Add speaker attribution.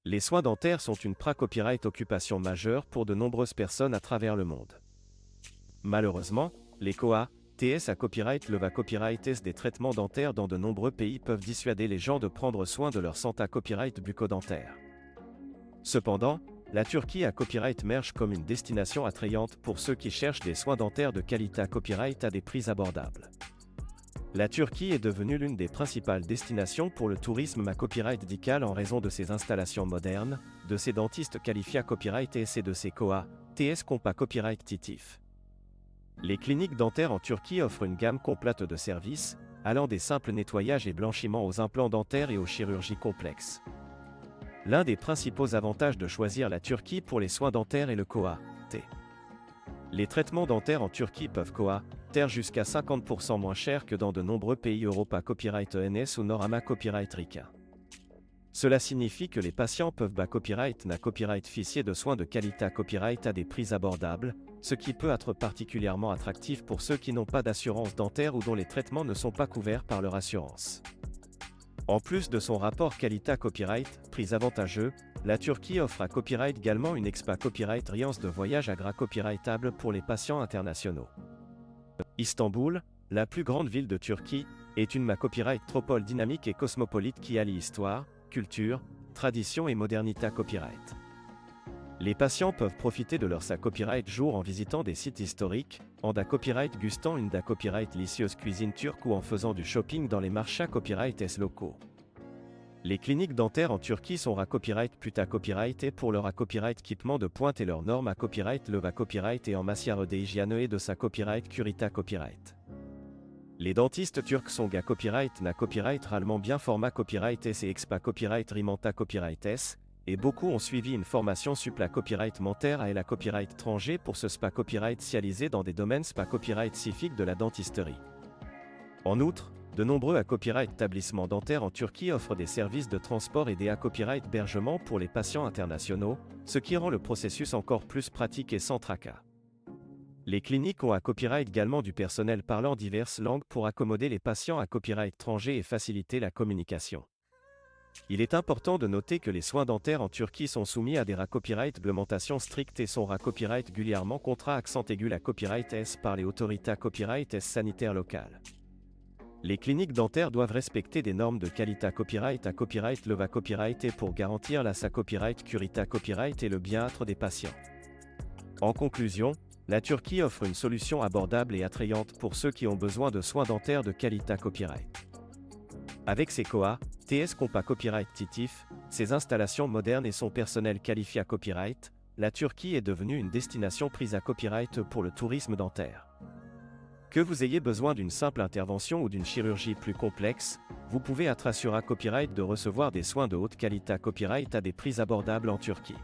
Speaker 1: Les soins dentaires sont une copyright occupation majeure pour de nombreuses personnes à travers le monde. Malheureusement, les COA, TS à copyright leva copyright S des traitements dentaires dans de nombreux pays peuvent dissuader les gens de prendre soin de leur santé copyright bucco-dentaire. Cependant, la Turquie à copyright merge comme une destination attrayante pour ceux qui cherchent des soins dentaires de qualité à copyright à des prix abordables. La Turquie est devenue l'une des principales destinations pour le tourisme à copyright médical en raison de ses installations modernes, de ses dentistes qualifiés à copyright S et de ses COA, TS compa copyright titif. Les cliniques dentaires en Turquie offrent une gamme complète de services, allant des simples nettoyages et blanchiments aux implants dentaires et aux chirurgies complexes. L'un des principaux avantages de choisir la Turquie pour les soins dentaires est le COA, T. Les traitements dentaires en Turquie peuvent coûter jusqu'à 50% moins cher que dans de nombreux pays Europa Copyright ENS ou Norama Copyright RICA. Cela signifie que les patients peuvent copyright na copyright officier de soins de qualité à copyright à des prix abordables, ce qui peut être particulièrement attractif pour ceux qui n'ont pas d'assurance dentaire ou dont les traitements ne sont pas couverts par leur assurance. En plus de son rapport qualité à copyright, prix avantageux, la Turquie offre à copyright également une expa copyright riance de voyage à copyrightable pour les patients internationaux. Istanbul, la plus grande ville de Turquie, est une copyright métropole dynamique et cosmopolite qui allie histoire, culture, tradition et modernité à copyright. Les patients peuvent profiter de leur copyright jour en visitant des sites historiques, en copyright gustant une copyright délicieuse cuisine turque ou en faisant du shopping dans les marchés copyright S locaux. Les cliniques dentaires en Turquie sont copyright plus copyright et pour leur copyright équipement de pointe et leurs normes à copyright le copyright et en matière d'hygiène et de sa copyright curita copyright. Les dentistes turcs sont copyright na copyright réellement bien format copyright S et expa copyright rimanta copyright S, et beaucoup ont suivi une formation supla copyright mentaire et la copyright étranger pour ce spa copyright spécialisé dans des domaines spa copyright spécifiques de la dentisterie. En outre, de nombreux copyright établissements dentaires en Turquie offrent des services de transport et des copyright hébergement pour les patients internationaux, ce qui rend le processus encore plus pratique et sans tracas. Les cliniques ont copyright également du personnel parlant diverses langues pour accommoder les patients à copyright étranger et faciliter la communication. Il est important de noter que les soins dentaires en Turquie sont soumis à des copyright réglementations strictes et sont copyright régulièrement contrat accent aigu la copyright S par les autorités copyright S sanitaires locales. Les cliniques dentaires doivent respecter des normes de qualité copyright à copyright le copyright et pour garantir la copyright curita copyright et le bien-être des patients. En conclusion, la Turquie offre une solution abordable et attrayante pour ceux qui ont besoin de soins dentaires de qualité copyright. Avec ses COA, TS compa copyright titif, ses installations modernes et son personnel qualifié à copyright, la Turquie est devenue une destination prise à copyright pour le tourisme dentaire. Que vous ayez besoin d'une simple intervention ou d'une chirurgie plus complexe, vous pouvez être assuré à copyright de recevoir des soins de haute qualité à copyright à des prix abordables en Turquie.